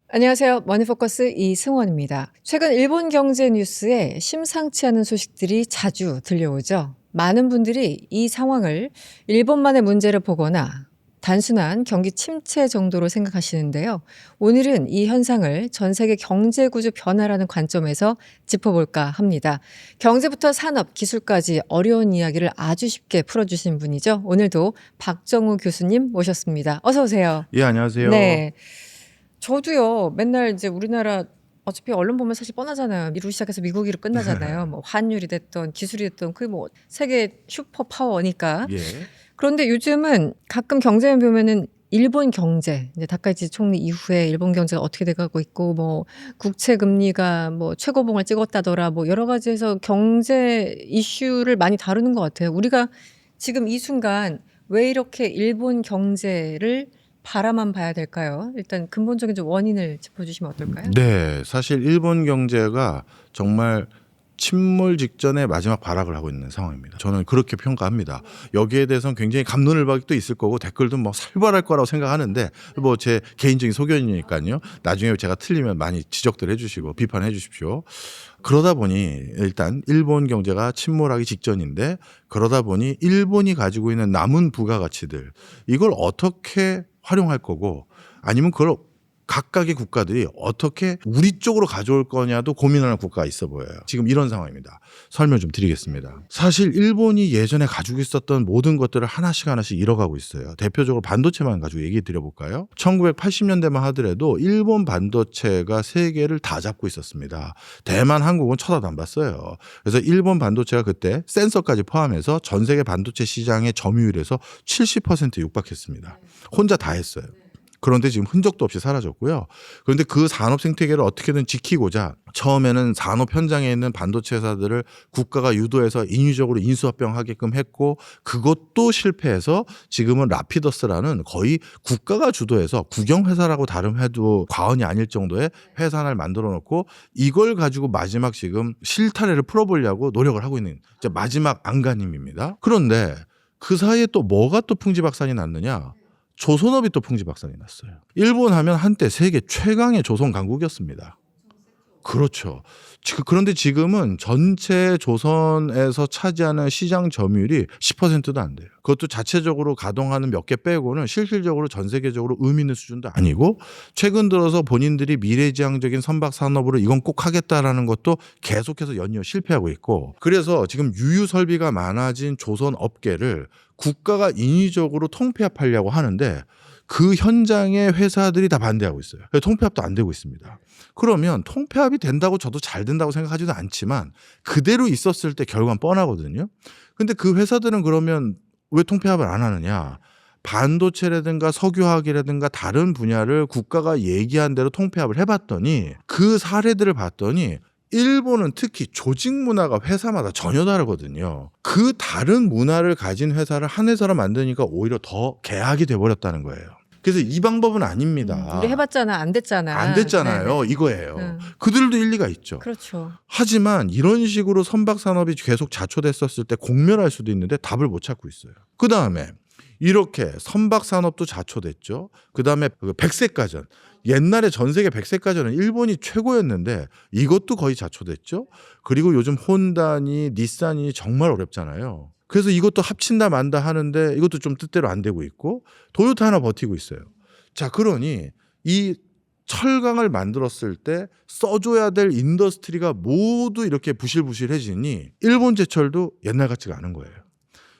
안녕하세요. 머니포커스 이승원입니다. 최근 일본 경제 뉴스에 심상치 않은 소식들이 자주 들려오죠. 많은 분들이 이 상황을 일본만의 문제를 보거나 단순한 경기 침체 정도로 생각하시는데요. 오늘은 이 현상을 전 세계 경제 구조 변화라는 관점에서 짚어볼까 합니다. 경제부터 산업, 기술까지 어려운 이야기를 아주 쉽게 풀어주신 분이죠. 오늘도 박정우 교수님 모셨습니다. 어서 오세요. 예, 안녕하세요. 네. 저도요, 맨날 이제 우리나라 어차피 언론 보면 사실 뻔하잖아요. 미국 시작해서 미국으로 끝나잖아요. 뭐 환율이 됐던 기술이 됐던 그게 뭐 세계 슈퍼 파워니까. 예. 그런데 요즘은 가끔 경제면 보면은 일본 경제, 이제 다카이치 총리 이후에 일본 경제가 어떻게 돼가고 있고, 뭐 국채 금리가 뭐 최고봉을 찍었다더라, 뭐 여러 가지에서 경제 이슈를 많이 다루는 것 같아요. 우리가 지금 이 순간 왜 이렇게 일본 경제를 바라만 봐야 될까요? 일단 근본적인 좀 원인을 짚어주시면 어떨까요? 네, 사실 일본 경제가 정말 침몰 직전에 마지막 발악을 하고 있는 상황입니다. 저는 그렇게 평가합니다. 여기에 대해서는 굉장히 갑론을박도 있을 거고 댓글도 뭐 살벌할 거라고 생각하는데 뭐 제 개인적인 소견이니까요. 나중에 제가 틀리면 많이 지적들 해주시고 비판해 주십시오. 그러다 보니 일단 일본 경제가 침몰하기 직전인데 그러다 보니 일본이 가지고 있는 남은 부가가치들 이걸 어떻게 활용할 거고 아니면 그걸 각각의 국가들이 어떻게 우리 쪽으로 가져올 거냐도 고민하는 국가가 있어 보여요. 지금 이런 상황입니다. 설명 좀 드리겠습니다. 사실 일본이 예전에 가지고 있었던 모든 것들을 하나씩 잃어가고 있어요. 대표적으로 반도체만 가지고 얘기 드려볼까요? 1980년대만 하더라도 일본 반도체가 세계를 다 잡고 있었습니다. 대만, 한국은 쳐다도 안 봤어요. 그래서 일본 반도체가 그때 센서까지 포함해서 전 세계 반도체 시장의 점유율에서 70% 육박했습니다. 혼자 다 했어요. 그런데 지금 흔적도 없이 사라졌고요. 그런데 그 산업 생태계를 어떻게든 지키고자 처음에는 산업 현장에 있는 반도체 회사들을 국가가 유도해서 인위적으로 인수합병하게끔 했고 그것도 실패해서 지금은 라피더스라는 거의 국가가 주도해서 국영회사라고 다름해도 과언이 아닐 정도의 회사 하나를 만들어 놓고 이걸 가지고 마지막 지금 실타래를 풀어보려고 노력을 하고 있는 이제 마지막 안간힘입니다. 그런데 그 사이에 또 뭐가 또 풍지박산이 났느냐. 조선업이 또 풍지박산이 났어요. 일본 하면 한때 세계 최강의 조선 강국이었습니다. 그렇죠. 그런데 지금은 전체 조선에서 차지하는 시장 점유율이 10%도 안 돼요. 그것도 자체적으로 가동하는 몇 개 빼고는 실질적으로 전 세계적으로 의미 있는 수준도 아니고 최근 들어서 본인들이 미래지향적인 선박 산업으로 이건 꼭 하겠다라는 것도 계속해서 연이어 실패하고 있고 그래서 지금 유유 설비가 많아진 조선 업계를 국가가 인위적으로 통폐합하려고 하는데 그 현장의 회사들이 다 반대하고 있어요. 통폐합도 안 되고 있습니다. 그러면 통폐합이 된다고 저도 잘 된다고 생각하지도 않지만 그대로 있었을 때 결과는 뻔하거든요. 근데 그 회사들은 그러면 왜 통폐합을 안 하느냐. 반도체라든가 석유화학이라든가 다른 분야를 국가가 얘기한 대로 통폐합을 해봤더니 그 사례들을 봤더니 일본은 특히 조직 문화가 회사마다 전혀 다르거든요. 그 다른 문화를 가진 회사를 한 회사로 만드니까 오히려 더 개악이 돼버렸다는 거예요. 그래서 이 방법은 아닙니다. 우리 해봤잖아, 안 됐잖아. 안 됐잖아요. 네네. 이거예요. 그들도 일리가 있죠. 그렇죠. 하지만 이런 식으로 선박 산업이 계속 자초됐었을 때 공멸할 수도 있는데 답을 못 찾고 있어요. 그다음에 이렇게 선박 산업도 자초됐죠. 그다음에 백색가전. 옛날에 전 세계 백색가전은 일본이 최고였는데 이것도 거의 자초됐죠. 그리고 요즘 혼다니 닛산이 정말 어렵잖아요. 그래서 이것도 합친다 만다 하는데 이것도 좀 뜻대로 안 되고 있고 도요타 하나 버티고 있어요. 자, 그러니 이 철강을 만들었을 때 써줘야 될 인더스트리가 모두 이렇게 부실부실해지니 일본 제철도 옛날 같지가 않은 거예요.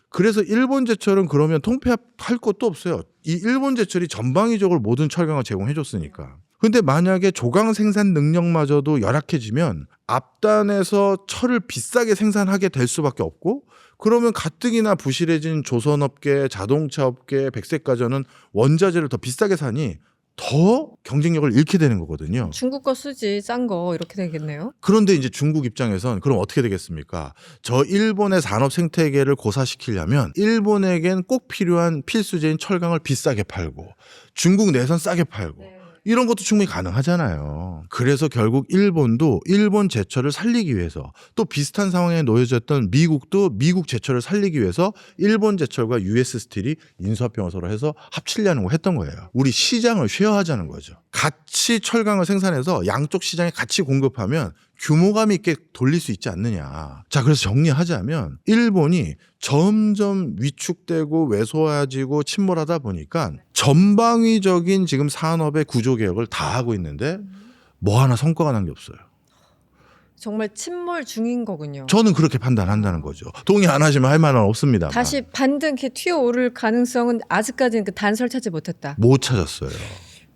그래서 일본 제철은 그러면 통폐합할 것도 없어요. 이 일본 제철이 전방위적으로 모든 철강을 제공해 줬으니까. 근데 만약에 조강 생산 능력마저도 열악해지면 앞단에서 철을 비싸게 생산하게 될 수밖에 없고 그러면 가뜩이나 부실해진 조선업계, 자동차업계, 백색가전은 원자재를 더 비싸게 사니 더 경쟁력을 잃게 되는 거거든요. 중국 거 쓰지, 싼 거 이렇게 되겠네요. 그런데 이제 중국 입장에선 그럼 어떻게 되겠습니까? 저 일본의 산업 생태계를 고사시키려면 일본에겐 꼭 필요한 필수제인 철강을 비싸게 팔고 중국 내선 싸게 팔고 이런 것도 충분히 가능하잖아요. 그래서 결국 일본도 일본 제철을 살리기 위해서 또 비슷한 상황에 놓여졌던 미국도 미국 제철을 살리기 위해서 일본 제철과 US 스틸이 인수합병을 해서 합치려는 거 했던 거예요. 우리 시장을 쉐어하자는 거죠. 같이 철강을 생산해서 양쪽 시장에 같이 공급하면 규모감 있게 돌릴 수 있지 않느냐. 자, 그래서 정리하자면 일본이 점점 위축되고 왜소해지고 침몰하다 보니까 전방위적인 지금 산업의 구조 개혁을 다 하고 있는데 뭐 하나 성과가 난 게 없어요. 정말 침몰 중인 거군요. 저는 그렇게 판단한다는 거죠. 동의 안 하시면 할 말은 없습니다. 다시 반등 이렇게 튀어오를 가능성은 아직까지는 그 단서를 찾지 못했다. 못 찾았어요.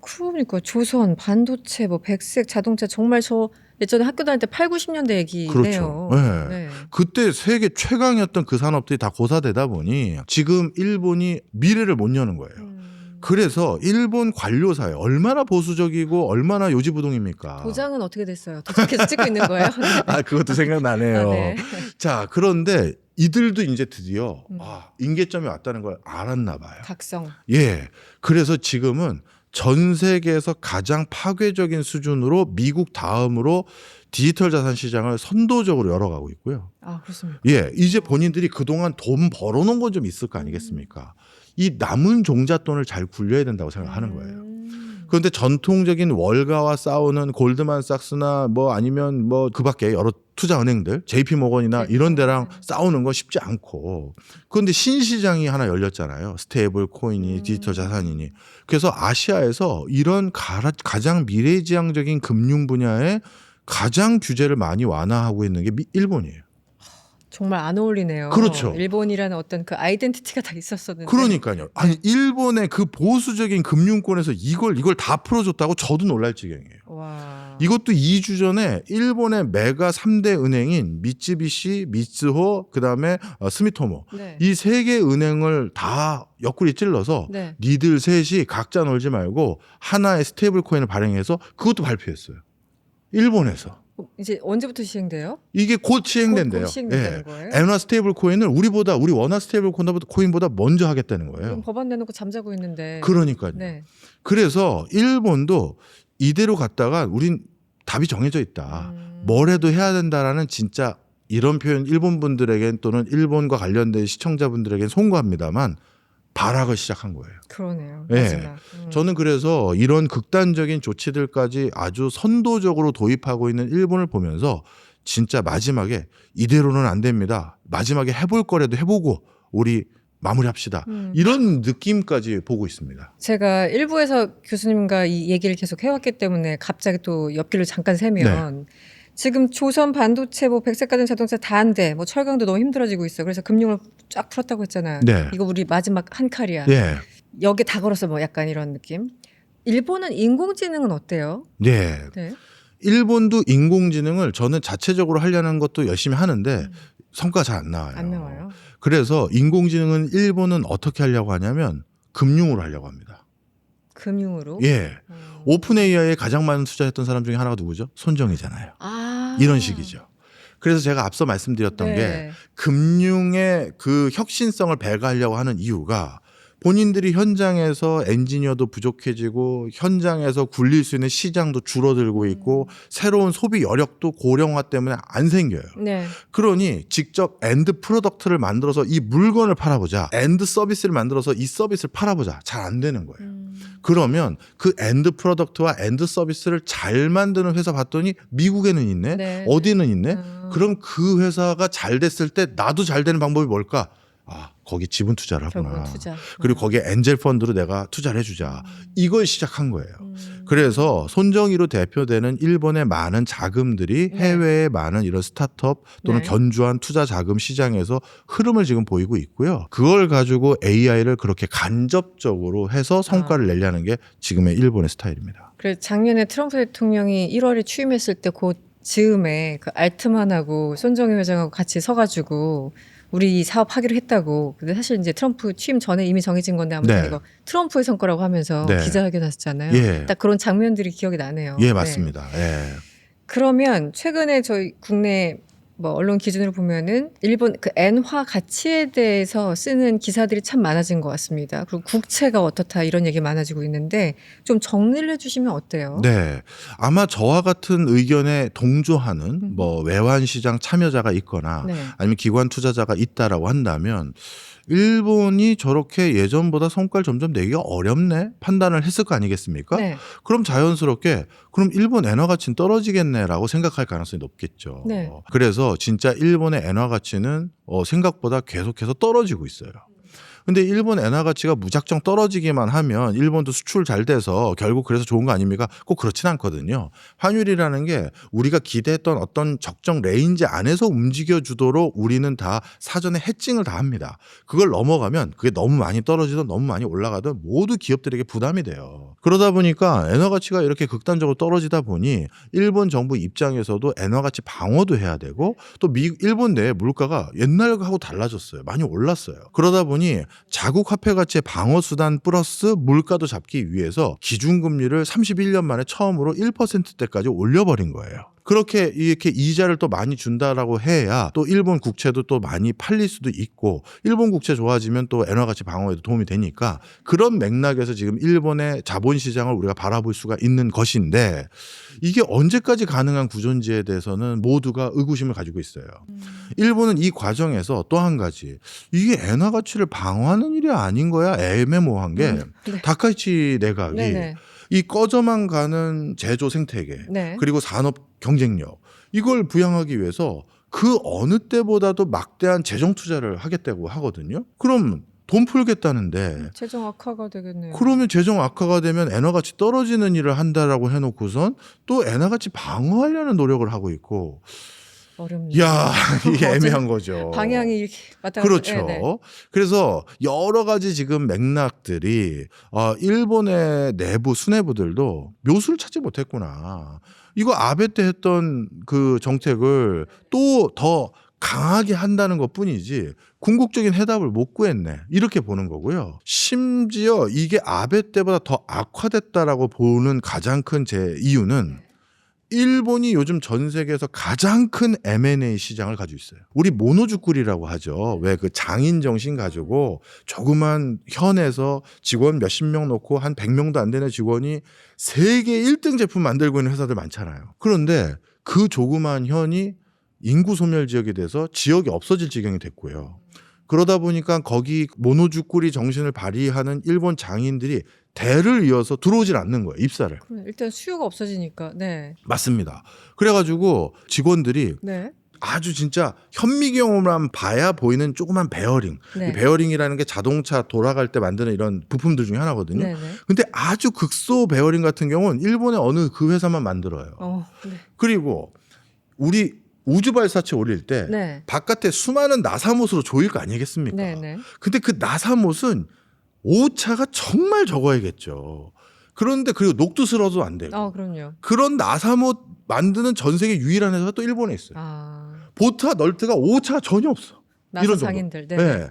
그러니까 조선, 반도체, 뭐 백색, 자동차 정말 저 예전에 학교 다닐 때 8, 90년대 얘기네요. 그렇죠. 네. 네. 그때 세계 최강이었던 그 산업들이 다 고사되다 보니 지금 일본이 미래를 못 여는 거예요. 그래서 일본 관료사회 얼마나 보수적이고 얼마나 요지부동입니까? 도장은 어떻게 됐어요? 도장 계속 찍고 있는 거예요? 아, 그것도 생각나네요. 아, 네. 자, 그런데 이들도 이제 드디어 임계점이 왔다는 걸 알았나 봐요. 각성. 예. 그래서 지금은 전 세계에서 가장 파괴적인 수준으로 미국 다음으로 디지털 자산 시장을 선도적으로 열어가고 있고요. 아, 그렇습니까? 예. 이제 본인들이 그동안 돈 벌어놓은 건 좀 있을 거 아니겠습니까? 이 남은 종잣돈을 잘 굴려야 된다고 생각하는 거예요. 그런데 전통적인 월가와 싸우는 골드만삭스나 뭐 아니면 뭐 그 밖에 여러 투자은행들, JP모건이나 이런 데랑 싸우는 거 쉽지 않고. 그런데 신시장이 하나 열렸잖아요. 스테이블 코인이 디지털 자산이니. 그래서 아시아에서 이런 가장 미래지향적인 금융 분야에 가장 규제를 많이 완화하고 있는 게 일본이에요. 정말 안 어울리네요. 그렇죠. 일본이라는 어떤 그 아이덴티티가 다 있었었는데. 그러니까요. 아니 일본의 그 보수적인 금융권에서 이걸 다 풀어줬다고 저도 놀랄 지경이에요. 와. 이것도 2주 전에 일본의 메가 3대 은행인 미쯔비시, 미츠호, 그다음에 스미토모 네. 이 세 개 은행을 다 옆구리 찔러서 네. 니들 셋이 각자 놀지 말고 하나의 스테이블 코인을 발행해서 그것도 발표했어요. 일본에서. 이제 언제부터 시행돼요? 이게 곧 시행된대요. 곧 시행된다는 거예요? 엔화 스테이블 코인을 우리 원화 스테이블 코인보다 먼저 하겠다는 거예요. 그럼 법안 내놓고 잠자고 있는데. 그러니까요. 네. 그래서 일본도 이대로 갔다가 우린 답이 정해져 있다. 뭘 해도 해야 된다라는 진짜 이런 표현 일본 분들에겐 또는 일본과 관련된 시청자분들에겐 송구합니다만 발악을 시작한 거예요. 그러네요. 예. 마지막. 저는 그래서 이런 극단적인 조치들까지 아주 선도적으로 도입하고 있는 일본을 보면서 진짜 마지막에 이대로는 안 됩니다. 마지막에 해볼 거라도 해보고 우리 마무리합시다. 이런 느낌까지 보고 있습니다. 제가 일부에서 교수님과 이 얘기를 계속 해왔기 때문에 갑자기 또 옆길을 잠깐 세면 지금 조선 반도체 뭐 백색가전 자동차 다 안 돼. 뭐 철강도 너무 힘들어지고 있어. 그래서 금융을 쫙 풀었다고 했잖아요. 네. 이거 우리 마지막 한 칼이야. 예. 여기에 다 걸었어. 뭐 약간 이런 느낌. 일본은 인공지능은 어때요? 네. 네. 일본도 인공지능을 저는 자체적으로 하려는 것도 열심히 하는데 성과가 잘 안 나와요. 안 나와요. 그래서 인공지능은 일본은 어떻게 하려고 하냐면 금융으로 하려고 합니다. 금융으로? 예. 오픈 AI에 가장 많은 투자했던 사람 중에 하나가 누구죠? 손정이잖아요. 아. 이런 식이죠. 그래서 제가 앞서 말씀드렸던 네. 게 금융의 그 혁신성을 배가하려고 하는 이유가 본인들이 현장에서 엔지니어도 부족해지고 현장에서 굴릴 수 있는 시장도 줄어들고 있고 새로운 소비 여력도 고령화 때문에 안 생겨요. 네. 그러니 직접 엔드 프로덕트를 만들어서 이 물건을 팔아보자. 엔드 서비스를 만들어서 이 서비스를 팔아보자. 잘 안 되는 거예요. 그러면 그 엔드 프로덕트와 엔드 서비스를 잘 만드는 회사 봤더니 미국에는 있네. 네. 어디는 있네. 그럼 그 회사가 잘 됐을 때 나도 잘 되는 방법이 뭘까? 아, 거기 지분 투자를 하구나. 결국은 투자. 그리고 거기에 엔젤 펀드로 내가 투자를 해주자. 이걸 시작한 거예요. 그래서 손정희로 대표되는 일본의 많은 자금들이 해외의 많은 이런 스타트업 또는 네. 견주한 투자 자금 시장에서 흐름을 지금 보이고 있고요. 그걸 가지고 AI를 그렇게 간접적으로 해서 성과를 내려는 게 지금의 일본의 스타일입니다. 그래서 작년에 트럼프 대통령이 1월에 취임했을 때 그 즈음에 그 알트만하고 손정희 회장하고 같이 서가지고 우리 사업하기로 했다고. 근데 사실 이제 트럼프 취임 전에 이미 정해진 건데 아무튼 네. 이거 트럼프의 성과라고 하면서 네. 기자회견 하셨잖아요. 예. 딱 그런 장면들이 기억이 나네요. 예, 네. 맞습니다. 예. 그러면 최근에 저희 국내 뭐 언론 기준으로 보면은 일본 그 엔화 가치에 대해서 쓰는 기사들이 참 많아진 것 같습니다. 그리고 국채가 어떻다 이런 얘기 많아지고 있는데 좀 정리를 해주시면 어때요? 네. 아마 저와 같은 의견에 동조하는 뭐 외환 시장 참여자가 있거나 네. 아니면 기관 투자자가 있다라고 한다면 일본이 저렇게 예전보다 성과를 점점 내기가 어렵네 판단을 했을 거 아니겠습니까? 네. 그럼 자연스럽게 그럼 일본 엔화 가치는 떨어지겠네라고 생각할 가능성이 높겠죠. 네. 그래서 진짜 일본의 엔화 가치는 생각보다 계속해서 떨어지고 있어요. 근데 일본 엔화 가치가 무작정 떨어지기만 하면 일본도 수출 잘 돼서 결국 그래서 좋은 거 아닙니까? 꼭 그렇진 않거든요. 환율이라는 게 우리가 기대했던 어떤 적정 레인지 안에서 움직여주도록 우리는 다 사전에 해칭을 다 합니다. 그걸 넘어가면 그게 너무 많이 떨어지든 너무 많이 올라가든 모두 기업들에게 부담이 돼요. 그러다 보니까 엔화 가치가 이렇게 극단적으로 떨어지다 보니 일본 정부 입장에서도 엔화 가치 방어도 해야 되고 또 일본 내 물가가 옛날하고 달라졌어요. 많이 올랐어요. 그러다 보니 자국 화폐 가치의 방어 수단 플러스 물가도 잡기 위해서 기준금리를 31년 만에 처음으로 1%대까지 올려버린 거예요. 그렇게 이렇게 이자를 또 많이 준다라고 해야 또 일본 국채도 또 많이 팔릴 수도 있고 일본 국채 좋아지면 또 엔화 가치 방어에도 도움이 되니까 그런 맥락에서 지금 일본의 자본시장을 우리가 바라볼 수가 있는 것인데 이게 언제까지 가능한 구조인지에 대해서는 모두가 의구심을 가지고 있어요. 일본은 이 과정에서 또 한 가지 이게 엔화 가치를 방어하는 일이 아닌 거야 애매모호한 게 네. 다카이치 내각이 네네. 이 꺼져만 가는 제조 생태계 네. 그리고 산업 경쟁력 이걸 부양하기 위해서 그 어느 때보다도 막대한 재정 투자를 하겠다고 하거든요. 그럼 돈 풀겠다는데 재정 악화가 되겠네요. 그러면 재정 악화가 되면 엔화 가치 떨어지는 일을 한다라고 해놓고선 또 엔화 가치 방어하려는 노력을 하고 있고 어렵네요. 야 이게 애매한 거죠. 방향이 이렇게 왔다 갔다. 그렇죠. 네네. 그래서 여러 가지 지금 맥락들이 일본의 내부 수뇌부들도 묘수를 찾지 못했구나. 이거 아베 때 했던 그 정책을 또 더 강하게 한다는 것뿐이지 궁극적인 해답을 못 구했네. 이렇게 보는 거고요. 심지어 이게 아베 때보다 더 악화됐다라고 보는 가장 큰 제 이유는 일본이 요즘 전 세계에서 가장 큰 M&A 시장을 가지고 있어요. 우리 모노주꾸리라고 하죠. 왜 그 장인 정신 가지고 조그만 현에서 직원 몇십 명 놓고 한 100명도 안 되는 직원이 세계 1등 제품 만들고 있는 회사들 많잖아요. 그런데 그 조그만 현이 인구 소멸 지역이 돼서 지역이 없어질 지경이 됐고요. 그러다 보니까 거기 모노주꾸리 정신을 발휘하는 일본 장인들이 대를 이어서 들어오질 않는 거예요. 입사를. 그럼 일단 수요가 없어지니까. 네. 맞습니다. 그래가지고 직원들이 네. 아주 진짜 현미경으로만 봐야 보이는 조그만 베어링. 네. 이 베어링이라는 게 자동차 돌아갈 때 만드는 이런 부품들 중에 하나거든요. 네네. 근데 아주 극소 베어링 같은 경우는 일본의 어느 그 회사만 만들어요. 네. 그리고 우리 우주 발사체 올릴 때 네. 바깥에 수많은 나사못으로 조일 거 아니겠습니까? 네네. 근데 그 나사못은 오차가 정말 적어야겠죠. 그런데 그리고 녹두스러워도 안 되고. 그럼요. 그런 나사못 만드는 전 세계 유일한 회사가 또 일본에 있어요. 보트와 널트가 오차가 전혀 없어. 나사 이런 정도. 장인들. 네. 네.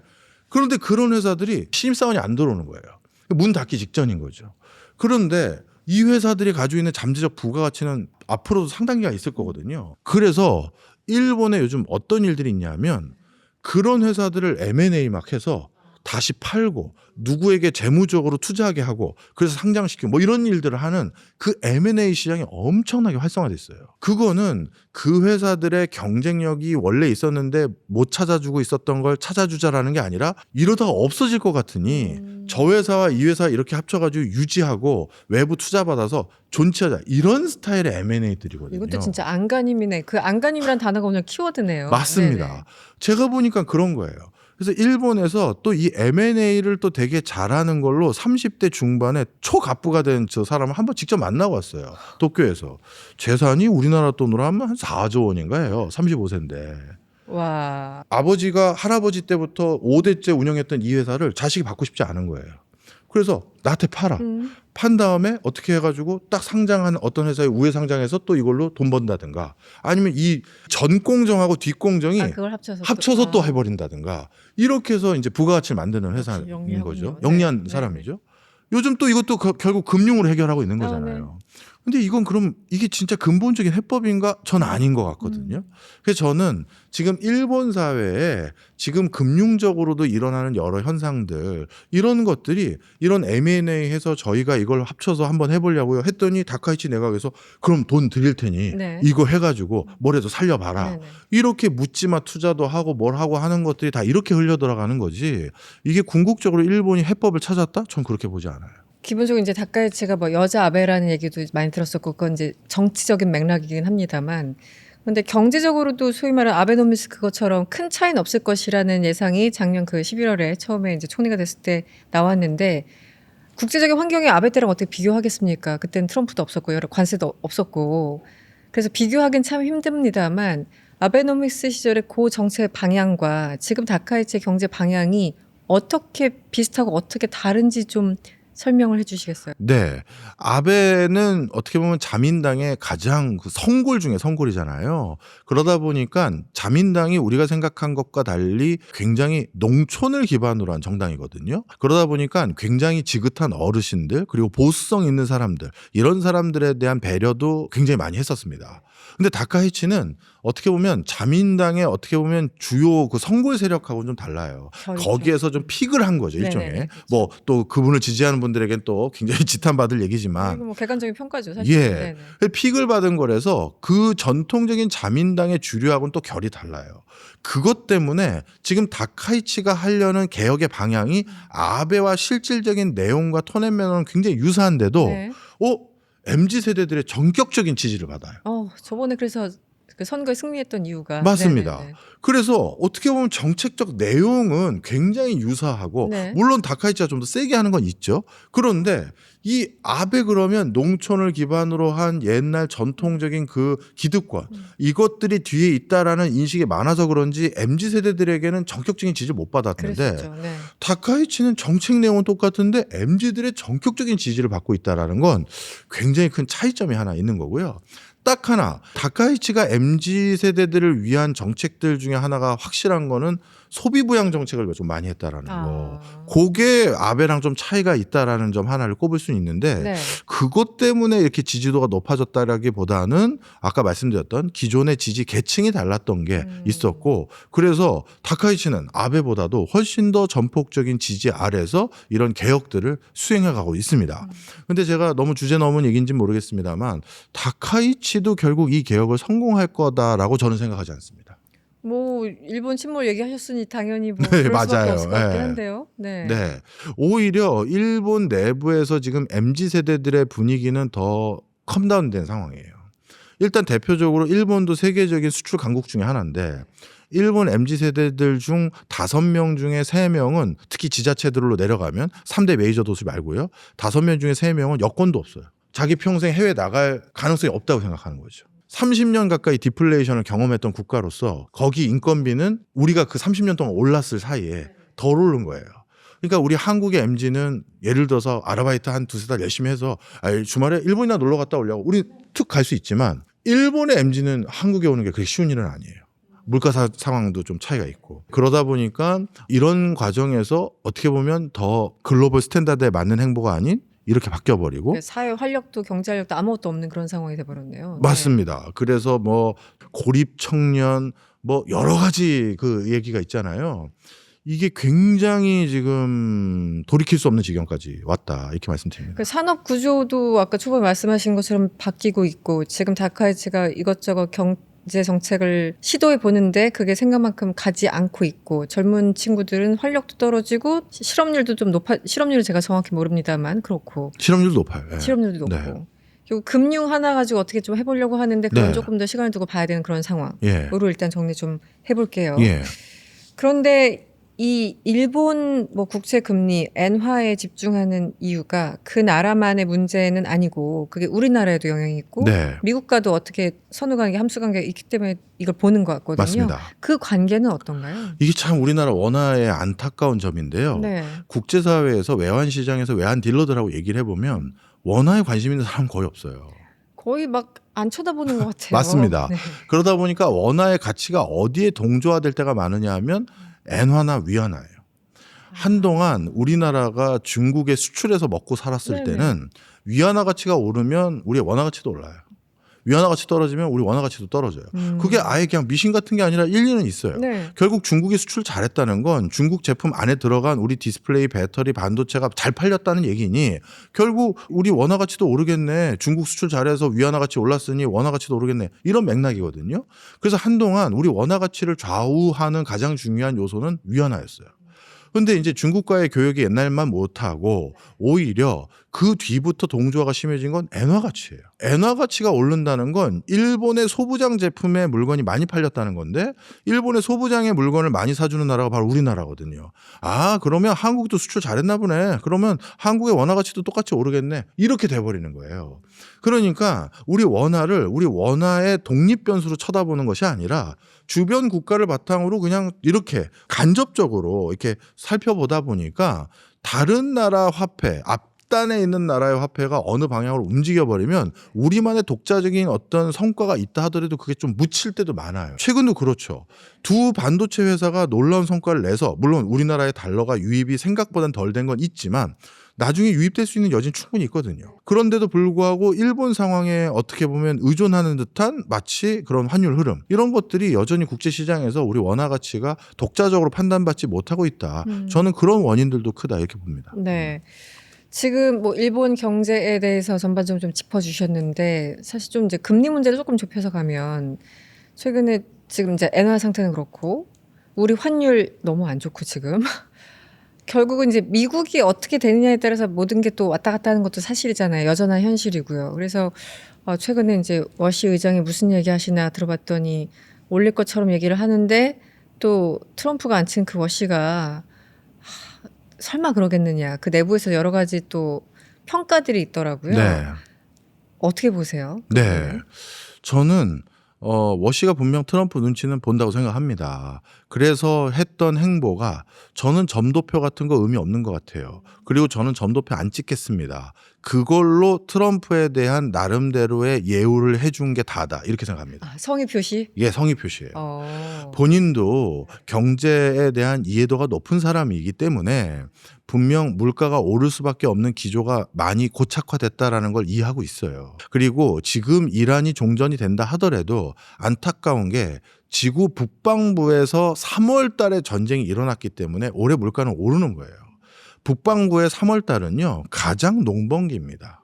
그런데 그런 회사들이 신입사원이 안 들어오는 거예요. 문 닫기 직전인 거죠. 그런데 이 회사들이 가지고 있는 잠재적 부가가치는 앞으로도 상당히가 있을 거거든요. 그래서 일본에 요즘 어떤 일들이 있냐면 그런 회사들을 M&A 막 해서 다시 팔고 누구에게 재무적으로 투자하게 하고 그래서 상장시키고 뭐 이런 일들을 하는 그 M&A 시장이 엄청나게 활성화됐어요. 그거는 그 회사들의 경쟁력이 원래 있었는데 못 찾아주고 있었던 걸 찾아주자라는 게 아니라 이러다가 없어질 것 같으니 저 회사와 이 회사 이렇게 합쳐가지고 유지하고 외부 투자받아서 존치하자 이런 스타일의 M&A들이거든요. 이것도 진짜 안간힘이네. 그 안간힘이란 단어가 오늘 키워드네요. 맞습니다. 네네. 제가 보니까 그런 거예요. 그래서 일본에서 또 이 M&A를 또 되게 잘하는 걸로 30대 중반에 초갑부가 된 저 사람을 한번 직접 만나고 왔어요. 도쿄에서. 재산이 우리나라 돈으로 하면 한 4조 원인가 해요. 35세인데. 와. 아버지가 할아버지 때부터 5대째 운영했던 이 회사를 자식이 받고 싶지 않은 거예요. 그래서 나한테 팔아. 판 다음에 어떻게 해가지고 딱 상장한 어떤 회사에 우회 상장해서 또 이걸로 돈 번다든가 아니면 이 전공정하고 뒷공정이 그걸 합쳐서 또 해버린다든가 이렇게 해서 이제 부가가치를 만드는 회사인 영리하군요. 거죠. 네. 영리한 네. 사람이죠. 요즘 또 이것도 결국 금융으로 해결하고 있는 거잖아요. 네. 근데 이건 그럼 이게 진짜 근본적인 해법인가? 전 아닌 것 같거든요. 그래서 저는 지금 일본 사회에 지금 금융적으로도 일어나는 여러 현상들 이런 것들이 이런 M&A 해서 저희가 이걸 합쳐서 한번 해보려고요 했더니 다카이치 내각에서 그럼 돈 드릴 테니 네. 이거 해가지고 뭐라도 살려봐라. 네네. 이렇게 묻지마 투자도 하고 뭘 하고 하는 것들이 다 이렇게 흘려 들어가는 거지. 이게 궁극적으로 일본이 해법을 찾았다? 전 그렇게 보지 않아요. 기본적으로 이제 다카이치가 뭐 여자 아베라는 얘기도 많이 들었었고 그건 이제 정치적인 맥락이긴 합니다만 근데 경제적으로도 소위 말하는 아베노미스 그것처럼 큰 차이는 없을 것이라는 예상이 작년 그 11월에 처음에 이제 총리가 됐을 때 나왔는데 국제적인 환경이 아베 때랑 어떻게 비교하겠습니까? 그때는 트럼프도 없었고 여러 관세도 없었고 그래서 비교하기는 참 힘듭니다만 아베노미스 시절의 그 정책 방향과 지금 다카이치의 경제 방향이 어떻게 비슷하고 어떻게 다른지 좀 설명을 해주시겠어요? 네. 아베는 어떻게 보면 자민당의 가장 그 성골 중에 성골이잖아요. 그러다 보니까 자민당이 우리가 생각한 것과 달리 굉장히 농촌을 기반으로 한 정당이거든요. 그러다 보니까 굉장히 지긋한 어르신들 그리고 보수성 있는 사람들 이런 사람들에 대한 배려도 굉장히 많이 했었습니다. 근데 다카이치는 어떻게 보면 자민당의 어떻게 보면 주요 그 성골 세력하고는 좀 달라요. 거기에서 좀 픽을 한 거죠, 일종의. 네네네, 그렇죠. 뭐 또 그분을 지지하는 분들에겐 또 굉장히 지탄받을 얘기지만 이거 뭐 객관적인 평가죠, 사실. 예. 네네. 픽을 받은 거라서 그 전통적인 자민당의 주류하고는 또 결이 달라요. 그것 때문에 지금 다카이치가 하려는 개혁의 방향이 아베와 실질적인 내용과 톤앤 매너는 굉장히 유사한데도 네. MZ 세대들의 전격적인 지지를 받아요. 저번에 그래서 그 선거에 승리했던 이유가 맞습니다. 네네네. 그래서 어떻게 보면 정책적 내용은 굉장히 유사하고 네. 물론 다카이치가 좀 더 세게 하는 건 있죠. 그런데 이 아베 그러면 농촌을 기반으로 한 옛날 전통적인 그 기득권 이것들이 뒤에 있다라는 인식이 많아서 그런지 MZ 세대들에게는 전격적인 지지를 못 받았는데 그랬었죠. 네. 다카이치는 정책 내용은 똑같은데 MZ들의 전격적인 지지를 받고 있다라는 건 굉장히 큰 차이점이 하나 있는 거고요. 딱 하나 다카이치가 MZ 세대들을 위한 정책들 중에 하나가 확실한 거는 소비 부양 정책을 좀 많이 했다라는 거. 그게 아베랑 좀 차이가 있다라는 점 하나를 꼽을 수 있는데 네. 그것 때문에 이렇게 지지도가 높아졌다라기보다는 아까 말씀드렸던 기존의 지지 계층이 달랐던 게 있었고 그래서 다카이치는 아베보다도 훨씬 더 전폭적인 지지 아래서 이런 개혁들을 수행해가고 있습니다. 근데 제가 너무 주제 넘은 얘기인지 모르겠습니다만 다카이치도 결국 이 개혁을 성공할 거다라고 저는 생각하지 않습니다. 뭐 일본 침몰 얘기하셨으니 당연히 뭐 네, 그럴 수밖에 맞아요. 없을 것 같긴 네. 한데요. 네. 네. 오히려 일본 내부에서 지금 MZ 세대들의 분위기는 더 컴다운된 상황이에요. 일단 대표적으로 일본도 세계적인 수출 강국 중에 하나인데 일본 MZ 세대들 중 5명 중에 3명은 특히 지자체들로 내려가면 3대 메이저 도시 말고요. 5명 중에 3명은 여권도 없어요. 자기 평생 해외 나갈 가능성이 없다고 생각하는 거죠. 30년 가까이 디플레이션을 경험했던 국가로서 거기 인건비는 우리가 그 30년 동안 올랐을 사이에 덜 오른 거예요. 그러니까 우리 한국의 MZ는 예를 들어서 아르바이트 한 두세 달 열심히 해서 주말에 일본이나 놀러 갔다 오려고 우리 툭 갈 수 있지만 일본의 MZ는 한국에 오는 게 그렇게 쉬운 일은 아니에요. 물가 상황도 좀 차이가 있고 그러다 보니까 이런 과정에서 어떻게 보면 더 글로벌 스탠다드에 맞는 행보가 아닌 이렇게 바뀌어버리고 사회 활력도 경제 활력도 아무것도 없는 그런 상황이 돼버렸네요. 맞습니다. 그래서 뭐 고립 청년 뭐 여러 가지 그 얘기가 있잖아요. 이게 굉장히 지금 돌이킬 수 없는 지경까지 왔다 이렇게 말씀드립니다. 그 산업 구조도 아까 초반에 말씀하신 것처럼 바뀌고 있고 지금 다카이치가 이것저것 경제 정책을 시도해 보는데 그게 생각만큼 가지 않고 있고 젊은 친구들은 활력도 떨어지고 실업률도 좀 실업률은 제가 정확히 모릅니다만 그렇고 실업률도 높아요. 네. 실업률도 높고 네. 그리고 금융 하나 가지고 어떻게 좀 해보려고 하는데 그건 네. 조금 더 시간을 두고 봐야 되는 그런 상황으로 예. 일단 정리 좀 해볼게요. 예. 그런데 이 일본 뭐 국채 금리 엔화에 집중하는 이유가 그 나라만의 문제는 아니고 그게 우리나라에도 영향이 있고 네. 미국과도 어떻게 선후관계 함수관계가 있기 때문에 이걸 보는 것 같거든요. 맞습니다. 그 관계는 어떤가요? 이게 참 우리나라 원화의 안타까운 점인데요. 네. 국제사회에서 외환 시장에서 외환 딜러들하고 얘기를 해보면 원화에 관심 있는 사람 거의 없어요. 거의 막 안 쳐다보는 것 같아요. 맞습니다. 네. 그러다 보니까 원화의 가치가 어디에 동조화될 때가 많으냐 하면 엔화나 위안화예요. 한동안 우리나라가 중국에 수출해서 먹고 살았을 네네. 때는 위안화 가치가 오르면 우리의 원화 가치도 올라요. 위안화 가치 떨어지면 우리 원화 가치도 떨어져요. 그게 아예 그냥 미신 같은 게 아니라 일리는 있어요. 네. 결국 중국이 수출 잘했다는 건 중국 제품 안에 들어간 우리 디스플레이, 배터리, 반도체가 잘 팔렸다는 얘기니 결국 우리 원화 가치도 오르겠네. 중국 수출 잘해서 위안화 가치 올랐으니 원화 가치도 오르겠네. 이런 맥락이거든요. 그래서 한동안 우리 원화 가치를 좌우하는 가장 중요한 요소는 위안화였어요. 근데 이제 중국과의 교역이 옛날만 못하고 오히려 그 뒤부터 동조화가 심해진 건 엔화 가치예요. 엔화 가치가 오른다는 건 일본의 소부장 제품의 물건이 많이 팔렸다는 건데 일본의 소부장의 물건을 많이 사주는 나라가 바로 우리나라거든요. 아, 그러면 한국도 수출 잘했나 보네. 그러면 한국의 원화 가치도 똑같이 오르겠네. 이렇게 돼버리는 거예요. 그러니까 우리 원화를 우리 원화의 독립 변수로 쳐다보는 것이 아니라 주변 국가를 바탕으로 그냥 이렇게 간접적으로 이렇게 살펴보다 보니까 다른 나라 화폐, 앞단에 있는 나라의 화폐가 어느 방향으로 움직여버리면 우리만의 독자적인 어떤 성과가 있다 하더라도 그게 좀 묻힐 때도 많아요. 최근도 그렇죠. 두 반도체 회사가 놀라운 성과를 내서 물론 우리나라의 달러가 유입이 생각보다는 덜 된 건 있지만 나중에 유입될 수 있는 여지는 충분히 있거든요. 그런데도 불구하고 일본 상황에 어떻게 보면 의존하는 듯한 마치 그런 환율 흐름 이런 것들이 여전히 국제시장에서 우리 원화 가치가 독자적으로 판단받지 못하고 있다. 저는 그런 원인들도 크다 이렇게 봅니다. 네. 지금 뭐 일본 경제에 대해서 전반적으로 좀 짚어주셨는데 사실 좀 이제 금리 문제를 조금 좁혀서 가면 최근에 지금 이제 엔화 상태는 그렇고 우리 환율 너무 안 좋고 지금 결국은 이제 미국이 어떻게 되느냐에 따라서 모든 게 또 왔다 갔다 하는 것도 사실이잖아요. 여전한 현실이고요. 그래서 최근에 이제 워시 의장이 무슨 얘기 하시나 들어봤더니 올릴 것처럼 얘기를 하는데 또 트럼프가 앉힌 그 워시가 설마 그러겠느냐. 그 내부에서 여러 가지 또 평가들이 있더라고요. 네. 어떻게 보세요? 네. 저는 워시가 분명 트럼프 눈치는 본다고 생각합니다. 그래서 했던 행보가 저는 점도표 같은 거 의미 없는 것 같아요. 그리고 저는 점도표 안 찍겠습니다. 그걸로 트럼프에 대한 나름대로의 예우를 해준 게 다다 이렇게 생각합니다. 성의 표시? 예, 성의 표시예요. 본인도 경제에 대한 이해도가 높은 사람이기 때문에 분명 물가가 오를 수밖에 없는 기조가 많이 고착화됐다라는 걸 이해하고 있어요. 그리고 지금 이란이 종전이 된다 하더라도 안타까운 게 지구 북방부에서 3월 달에 전쟁이 일어났기 때문에 올해 물가는 오르는 거예요. 북방부의 3월 달은요 가장 농번기입니다.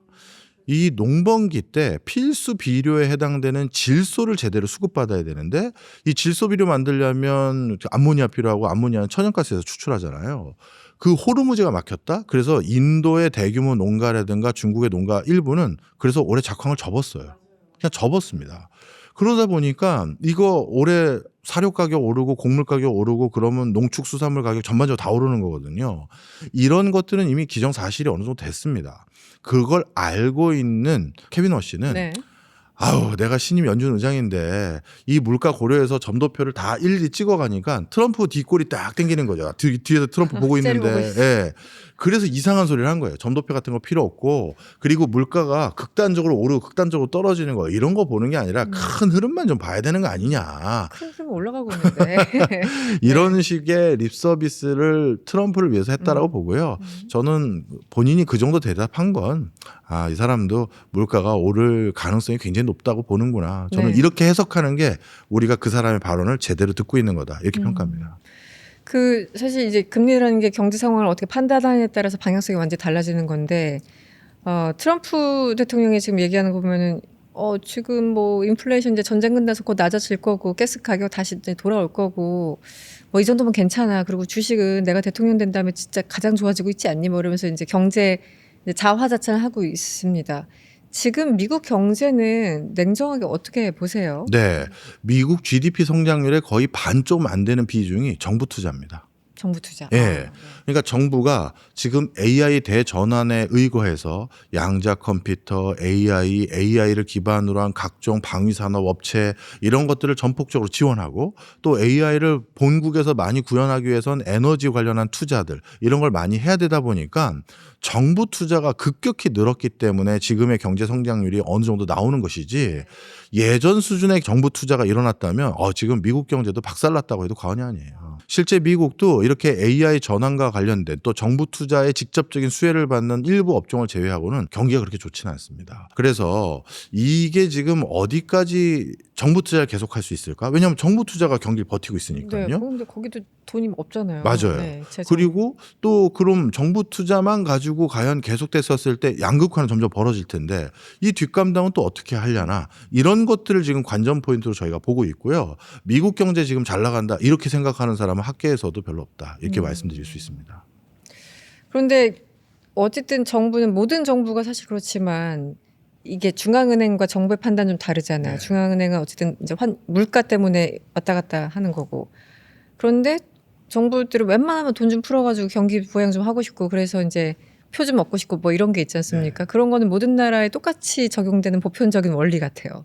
이 농번기 때 필수 비료에 해당되는 질소를 제대로 수급받아야 되는데 이 질소 비료 만들려면 암모니아 필요하고 암모니아는 천연가스에서 추출하잖아요. 그 호르무즈가 막혔다. 그래서 인도의 대규모 농가라든가 중국의 농가 일부는 그래서 올해 작황을 접었어요. 그냥 접었습니다. 그러다 보니까 이거 올해 사료 가격 오르고 곡물 가격 오르고 그러면 농축수산물 가격 전반적으로 다 오르는 거거든요. 이런 것들은 이미 기정사실이 어느 정도 됐습니다. 그걸 알고 있는 케빈 워시는 네. 아우 내가 신임 연준 의장인데 이 물가 고려해서 점도표를 다 일일이 찍어가니까 트럼프 뒷골이 딱 당기는 거죠. 뒤에서 트럼프 보고 있는데 예. 그래서 이상한 소리를 한 거예요. 점도표 같은 거 필요 없고 그리고 물가가 극단적으로 오르고 극단적으로 떨어지는 거 이런 거 보는 게 아니라 큰 흐름만 좀 봐야 되는 거 아니냐. 큰 흐름 올라가고 있는데. 이런 식의 립 서비스를 트럼프를 위해서 했다라고 보고요. 저는 본인이 그 정도 대답한 건 이 사람도 물가가 오를 가능성이 굉장히 높다고 보는구나. 저는 네. 이렇게 해석하는 게 우리가 그 사람의 발언을 제대로 듣고 있는 거다. 이렇게 평가합니다. 사실 이제 금리라는 게 경제 상황을 어떻게 판단하느냐에 따라서 방향성이 완전히 달라지는 건데 트럼프 대통령이 지금 얘기하는 거 보면은 지금 뭐 인플레이션 이제 전쟁 끝나서 곧 낮아질 거고 가스 가격 다시 이제 돌아올 거고 뭐 이 정도면 괜찮아. 그리고 주식은 내가 대통령 된 다음에 진짜 가장 좋아지고 있지 않니? 뭐 이러면서 이제 경제 이제 자화자찬을 하고 있습니다. 지금 미국 경제는 냉정하게 어떻게 보세요? 네, 미국 GDP 성장률의 거의 반 좀 안 되는 비중이 정부 투자입니다. 정부 투자. 예. 그러니까 정부가 지금 AI 대전환에 의거해서 양자 컴퓨터, AI를 기반으로 한 각종 방위산업 업체 이런 것들을 전폭적으로 지원하고 또 AI를 본국에서 많이 구현하기 위해선 에너지 관련한 투자들 이런 걸 많이 해야 되다 보니까 정부 투자가 급격히 늘었기 때문에 지금의 경제 성장률이 어느 정도 나오는 것이지 예전 수준의 정부 투자가 일어났다면 지금 미국 경제도 박살났다고 해도 과언이 아니에요. 실제 미국도 이렇게 AI 전환과 관련된 또 정부 투자에 직접적인 수혜를 받는 일부 업종을 제외하고는 경기가 그렇게 좋지는 않습니다. 그래서 이게 지금 어디까지 정부 투자를 계속할 수 있을까? 왜냐하면 정부 투자가 경기를 버티고 있으니까요. 네, 근데 거기도 돈이 없잖아요. 맞아요. 네, 재정. 그리고 또 그럼 정부 투자만 가지고 과연 계속됐었을 때 양극화는 점점 벌어질 텐데 이 뒷감당은 또 어떻게 하려나 이런 것들을 지금 관전 포인트로 저희가 보고 있고요. 미국 경제 지금 잘 나간다 이렇게 생각하는 사람은 학계에서도 별로 없다 이렇게 말씀드릴 수 있습니다. 그런데 어쨌든 정부는 모든 정부가 사실 그렇지만 이게 중앙은행과 정부의 판단 좀 다르잖아요. 네. 중앙은행은 어쨌든 이제 물가 때문에 왔다 갔다 하는 거고. 그런데 정부들은 웬만하면 돈 좀 풀어가지고 경기 부양 좀 하고 싶고 그래서 이제 표 좀 얻고 싶고 뭐 이런 게 있지 않습니까? 그런 거는 모든 나라에 똑같이 적용되는 보편적인 원리 같아요.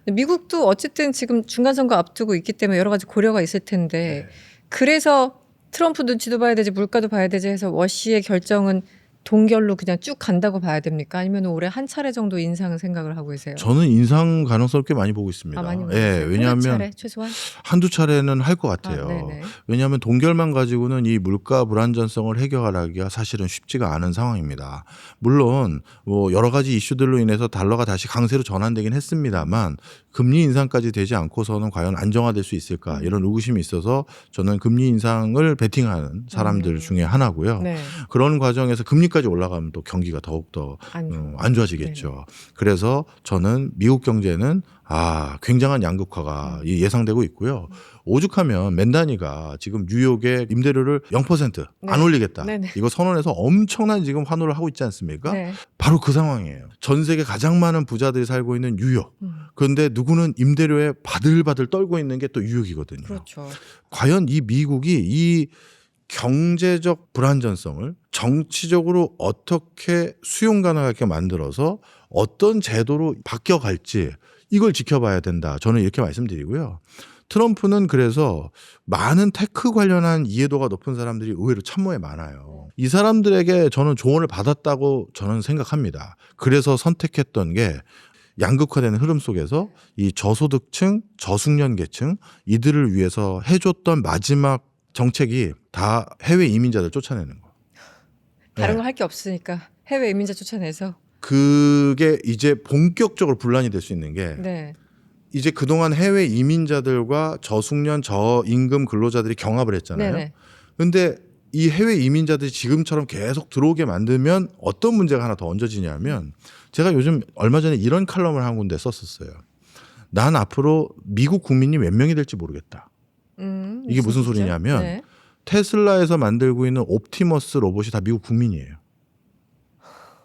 근데 미국도 어쨌든 지금 중간선거 앞두고 있기 때문에 여러 가지 고려가 있을 텐데 그래서 트럼프 눈치도 봐야 되지 물가도 봐야 되지 해서 워시의 결정은 동결로 그냥 쭉 간다고 봐야 됩니까? 아니면 올해 한 차례 정도 인상을 생각을 하고 계세요? 저는 인상 가능성을 꽤 많이 보고 있습니다. 많이 예, 보세요. 왜냐하면 차례 최소한 한두 차례는 할 것 같아요. 네네. 왜냐하면 동결만 가지고는 이 물가 불안전성을 해결하기가 사실은 쉽지가 않은 상황입니다. 물론 뭐 여러 가지 이슈들로 인해서 달러가 다시 강세로 전환되긴 했습니다만 금리 인상까지 되지 않고서는 과연 안정화될 수 있을까 이런 의구심이 있어서 저는 금리 인상을 베팅하는 사람들 중에 하나고요. 네. 그런 과정에서 금리까지 올라가면 또 경기가 더욱더 안 좋아지겠죠. 그래서 저는 미국 경제는 굉장한 양극화가 예상되고 있고요. 오죽하면 맨 단위가 지금 뉴욕의 임대료를 0% 안 네. 올리겠다. 네네. 이거 선언해서 엄청난 지금 환호를 하고 있지 않습니까? 네. 바로 그 상황이에요. 전 세계 가장 많은 부자들이 살고 있는 뉴욕. 그런데 누구는 임대료에 바들바들 떨고 있는 게 또 뉴욕이거든요. 그렇죠. 과연 이 미국이 이 경제적 불안전성을 정치적으로 어떻게 수용 가능하게 만들어서 어떤 제도로 바뀌어갈지 이걸 지켜봐야 된다. 저는 이렇게 말씀드리고요. 트럼프는 그래서 많은 테크 관련한 이해도가 높은 사람들이 의외로 참모에 많아요. 이 사람들에게 저는 조언을 받았다고 저는 생각합니다. 그래서 선택했던 게 양극화되는 흐름 속에서 이 저소득층, 저숙련계층 이들을 위해서 해줬던 마지막 정책이 다 해외 이민자들 쫓아내는 거. 다른 거 할 게 없으니까 해외 이민자 쫓아내서 그게 이제 본격적으로 분란이 될 수 있는 게 네. 이제 그동안 해외 이민자들과 저숙련 저임금 근로자들이 경합을 했잖아요. 네네. 근데 이 해외 이민자들이 지금처럼 계속 들어오게 만들면 어떤 문제가 하나 더 얹어지냐면 제가 요즘 얼마 전에 이런 칼럼을 한 군데 썼었어요. 난 앞으로 미국 국민이 몇 명이 될지 모르겠다. 이게 무슨 소리죠? 소리냐면 네. 테슬라에서 만들고 있는 옵티머스 로봇이 다 미국 국민이에요.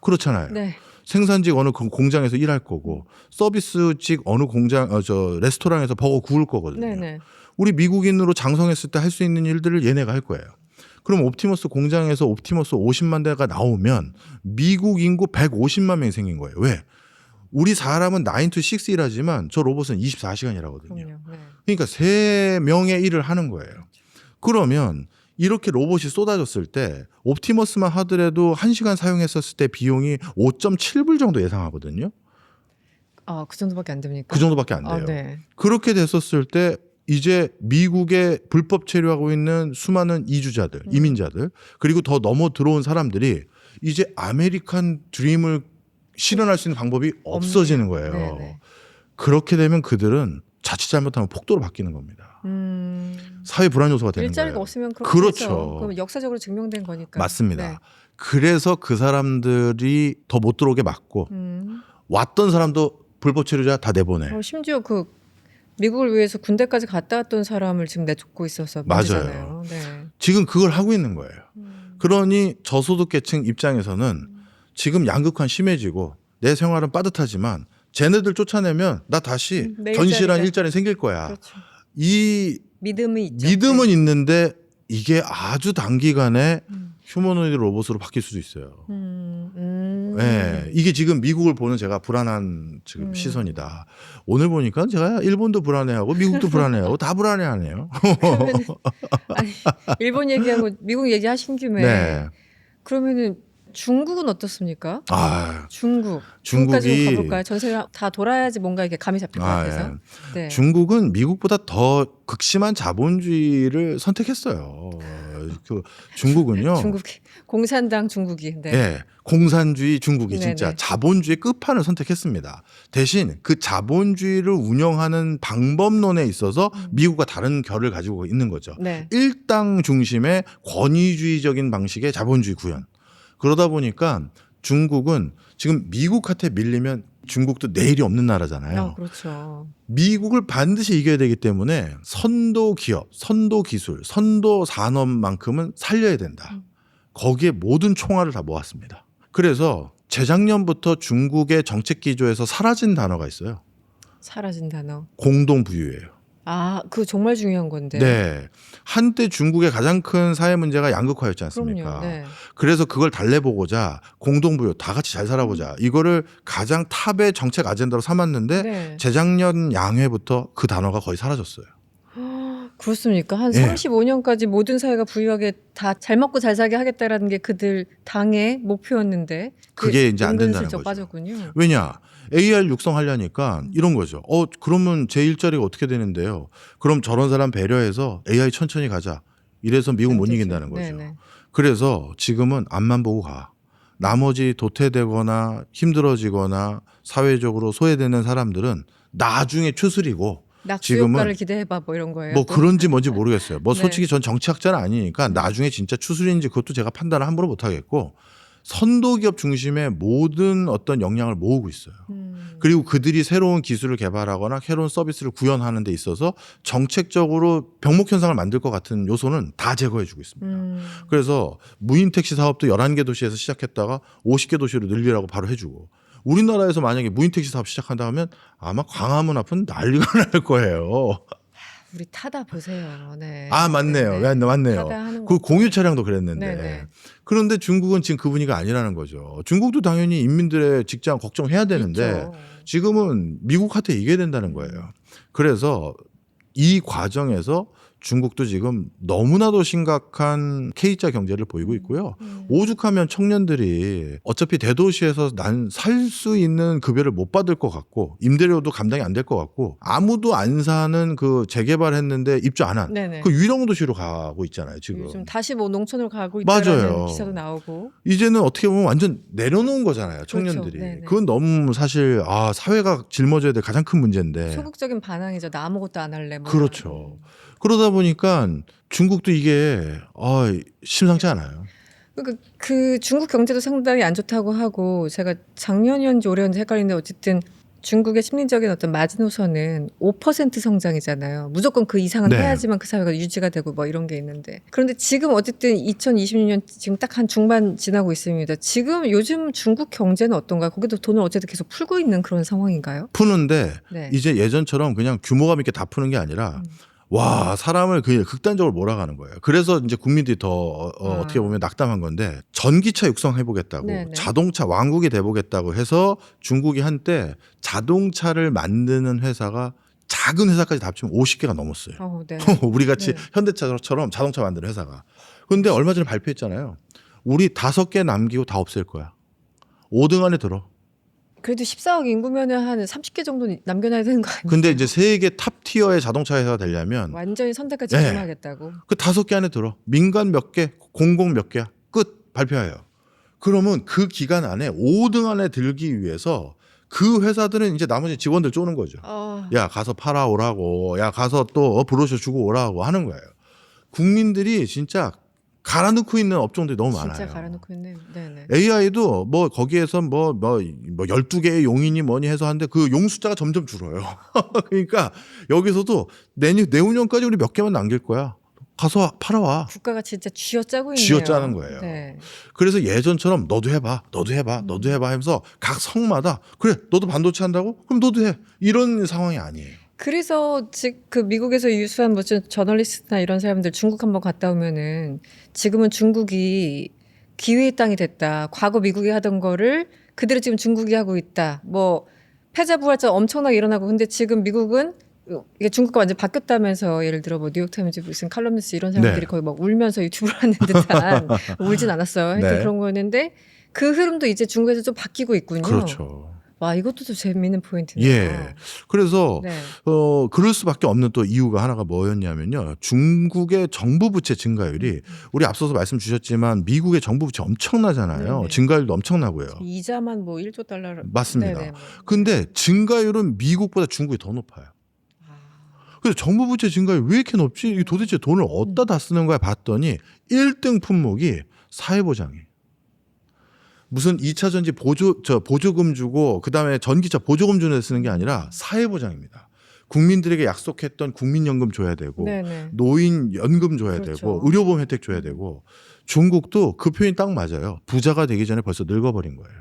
그렇잖아요. 네. 생산직 어느 공장에서 일할 거고 서비스직 어느 공장 레스토랑에서 버거 구울 거거든요. 네네. 우리 미국인으로 장성했을 때 할 수 있는 일들을 얘네가 할 거예요. 그럼 옵티머스 공장에서 옵티머스 50만 대가 나오면 미국 인구 150만 명이 생긴 거예요. 왜? 우리 사람은 9 to 6 일하지만 저 로봇은 24시간 일하거든요. 그럼요. 네. 그러니까 3명의 일을 하는 거예요. 그러면 이렇게 로봇이 쏟아졌을 때 옵티머스만 하더라도 1시간 사용했었을 때 비용이 5.7불 정도 예상하거든요. 그 정도밖에 안 됩니까? 그 정도밖에 안 돼요. 네. 그렇게 됐었을 때 이제 미국에 불법 체류하고 있는 수많은 이주자들, 이민자들 그리고 더 넘어 들어온 사람들이 이제 아메리칸 드림을 실현할 수 있는 방법이 없어지는 거예요. 네네. 그렇게 되면 그들은 자칫 잘못하면 폭도로 바뀌는 겁니다. 사회 불안 요소가 되는 일자리가 거예요. 없으면 그렇죠. 그렇죠. 그럼 역사적으로 증명된 거니까. 맞습니다. 네. 그래서 그 사람들이 더 못 들어오게 막고 왔던 사람도 불법 체류자 다 내보내. 심지어 그 미국을 위해서 군대까지 갔다 왔던 사람을 지금 내쫓고 있어서 문제잖아요. 네. 지금 그걸 하고 있는 거예요. 그러니 저소득계층 입장에서는 지금 양극화 심해지고 내 생활은 빠듯하지만 쟤네들 쫓아내면 나 다시 내 견실한 일자리가. 일자리 생길 거야. 그렇죠. 이 믿음이 있죠. 믿음은 있는데 이게 아주 단기간에 휴머노이드 로봇으로 바뀔 수도 있어요. 네, 이게 지금 미국을 보는 제가 불안한 지금 시선이다. 오늘 보니까 제가 일본도 불안해하고 미국도 불안해하고 다 불안해하네요. 아니, 일본 얘기하고 미국 얘기하신 김에 네. 그러면은 중국은 어떻습니까? 아, 중국까지 중국이 가볼까요? 전 세계 다 돌아야지 뭔가 이게 감이 잡힐 것 같아서. 네. 중국은 미국보다 더 극심한 자본주의를 선택했어요. 그 중국은요. 중국이 공산당 중국이. 네. 예, 공산주의 중국이 진짜 네네. 자본주의 끝판을 선택했습니다. 대신 그 자본주의를 운영하는 방법론에 있어서 미국과 다른 결을 가지고 있는 거죠. 네. 일당 중심의 권위주의적인 방식의 자본주의 구현. 그러다 보니까 중국은 지금 미국한테 밀리면 중국도 내일이 없는 나라잖아요. 그렇죠. 미국을 반드시 이겨야 되기 때문에 선도 기업, 선도 기술, 선도 산업만큼은 살려야 된다. 거기에 모든 총알을 다 모았습니다. 그래서 재작년부터 중국의 정책 기조에서 사라진 단어가 있어요. 사라진 단어. 공동부유예요. 그거 정말 중요한 건데. 네. 한때 중국의 가장 큰 사회 문제가 양극화였지 않습니까? 그럼요. 네. 그래서 그걸 달래보고자 공동부유 다 같이 잘 살아보자. 이거를 가장 탑의 정책 아젠다로 삼았는데 네. 재작년 양회부터 그 단어가 거의 사라졌어요. 그렇습니까? 한 예. 35년까지 모든 사회가 부유하게 다 잘 먹고 잘 살게 하겠다라는 게 그들 당의 목표였는데 그게 이제 안 된다는 은근슬쩍 거죠. 빠졌군요. 왜냐? AR 육성하려니까 이런 거죠. 그러면 제 일자리가 어떻게 되는데요? 그럼 저런 사람 배려해서 AI 천천히 가자. 이래서 미국 못 안 되죠. 이긴다는 거죠. 네네. 그래서 지금은 앞만 보고 가. 나머지 도태되거나 힘들어지거나 사회적으로 소외되는 사람들은 나중에 추스리고 낙수 지금은 효과를 기대해봐 뭐 이런 거예요. 뭐 또. 그런지 뭔지 모르겠어요. 뭐 네. 솔직히 전 정치학자는 아니니까 나중에 진짜 추스리는지 그것도 제가 판단을 함부로 못 하겠고 선도기업 중심의 모든 어떤 역량을 모으고 있어요. 그리고 그들이 새로운 기술을 개발하거나 새로운 서비스를 구현하는 데 있어서 정책적으로 병목 현상을 만들 것 같은 요소는 다 제거해 주고 있습니다. 그래서 무인 택시 사업도 11개 도시에서 시작했다가 50개 도시로 늘리라고 바로 해주고 우리나라에서 만약에 무인 택시 사업 시작한다 하면 아마 광화문 앞은 난리가 날 거예요. 우리 타다 보세요. 네. 맞네요. 네. 맞네요. 타다 하는 그 것도. 공유 차량도 그랬는데. 네네. 그런데 중국은 지금 그 분위기가 아니라는 거죠. 중국도 당연히 인민들의 직장 걱정해야 되는데 있죠. 지금은 미국한테 이겨야 된다는 거예요. 그래서 이 과정에서 중국도 지금 너무나도 심각한 K자 경제를 보이고 있고요. 오죽하면 청년들이 어차피 대도시에서 난 살 수 있는 급여를 못 받을 것 같고 임대료도 감당이 안 될 것 같고 아무도 안 사는 그 재개발했는데 입주 안 한 네네. 그 유령 도시로 가고 있잖아요. 지금. 요즘 다시 뭐 농촌으로 가고 맞아요. 있다는 기사도 나오고. 이제는 어떻게 보면 완전 내려놓은 거잖아요. 청년들이. 그렇죠. 네네. 그건 너무 사실 사회가 짊어져야 될 가장 큰 문제인데. 소극적인 반항이죠. 나 아무것도 안 할래. 뭐. 그렇죠. 그러다 보니까 중국도 이게 심상치 않아요. 그러니까 그 중국 경제도 상당히 안 좋다고 하고 제가 작년이었는지 올해였는지 헷갈리는데 어쨌든 중국의 심리적인 어떤 마지노선은 5% 성장이잖아요. 무조건 그 이상은 네. 해야지만 그 사회가 유지가 되고 뭐 이런 게 있는데. 그런데 지금 어쨌든 2026년 지금 딱 한 중반 지나고 있습니다. 지금 요즘 중국 경제는 어떤가요? 거기도 돈을 어쨌든 계속 풀고 있는 그런 상황인가요? 푸는데 네. 이제 예전처럼 그냥 규모감 있게 다 푸는 게 아니라 와 사람을 그냥 극단적으로 몰아가는 거예요. 그래서 이제 국민들이 더 어떻게 보면 낙담한 건데 전기차 육성해보겠다고 네네. 자동차 왕국이 돼보겠다고 해서 중국이 한때 자동차를 만드는 회사가 작은 회사까지 다 합치면 50개가 넘었어요. 네. 우리 같이 네. 현대차처럼 자동차 만드는 회사가. 그런데 얼마 전에 발표했잖아요. 우리 5개 남기고 다 없앨 거야. 5등 안에 들어. 그래도 14억 인구면은 한 30개 정도 남겨놔야 되는 거 아니에요? 근데 이제 세계 탑 티어의 자동차 회사가 되려면 완전히 선택까지 네. 집중하겠다고. 그 5개 안에 들어. 민간 몇 개, 공공 몇 개야. 끝 발표해요. 그러면 그 기간 안에 5등 안에 들기 위해서 그 회사들은 이제 나머지 직원들 쪼는 거죠. 야 가서 팔아 오라고. 야 가서 또 브로셔 주고 오라고 하는 거예요. 국민들이 진짜 갈아넣고 있는 업종들이 너무 많아요. 진짜 갈아놓고 있네. 네네. AI도 뭐 거기에서 뭐 12개의 용인이 뭐니 해서 하는데 그 용 숫자가 점점 줄어요. 그러니까 여기서도 내후년까지 우리 몇 개만 남길 거야. 가서 팔아와. 국가가 진짜 쥐어짜고 있네요. 쥐어짜는 거예요. 네. 그래서 예전처럼 너도 해봐 하면서 각 성마다 그래 너도 반도체 한다고? 그럼 너도 해. 이런 상황이 아니에요. 그래서 즉 그 미국에서 유수한 무슨 저널리스트나 이런 사람들 중국 한번 갔다 오면은 지금은 중국이 기회의 땅이 됐다. 과거 미국이 하던 거를 그대로 지금 중국이 하고 있다. 뭐 패자부활전 엄청나게 일어나고 근데 지금 미국은 이게 중국과 완전 바뀌었다면서 예를 들어 뭐 뉴욕타임즈 무슨 칼럼니스트 이런 사람들이 네. 거의 막 울면서 유튜브를 하는 듯한 울진 않았어요. 하여튼 네. 그런 거였는데 그 흐름도 이제 중국에서 좀 바뀌고 있군요. 그렇죠. 와, 이것도 좀 재미있는 포인트네요. 예. 그래서 네. 그럴 수밖에 없는 또 이유가 하나가 뭐였냐면요. 중국의 정부 부채 증가율이 우리 앞서서 말씀 주셨지만 미국의 정부 부채 엄청나잖아요. 네네. 증가율도 엄청나고요. 이자만 뭐 1조 달러. 맞습니다. 네네, 뭐. 근데 증가율은 미국보다 중국이 더 높아요. 아, 그래서 정부 부채 증가율 왜 이렇게 높지? 이게 도대체 돈을 어디다 다 쓰는 거야 봤더니 1등 품목이 사회보장이에요. 무슨 2차 전지 보조금 주고 그다음에 전기차 보조금 주는 데 쓰는 게 아니라 사회보장입니다. 국민들에게 약속했던 국민연금 줘야 되고 네네. 노인 연금 줘야 그렇죠. 되고 의료보험 혜택 줘야 되고 중국도 그 표현이 딱 맞아요. 부자가 되기 전에 벌써 늙어버린 거예요.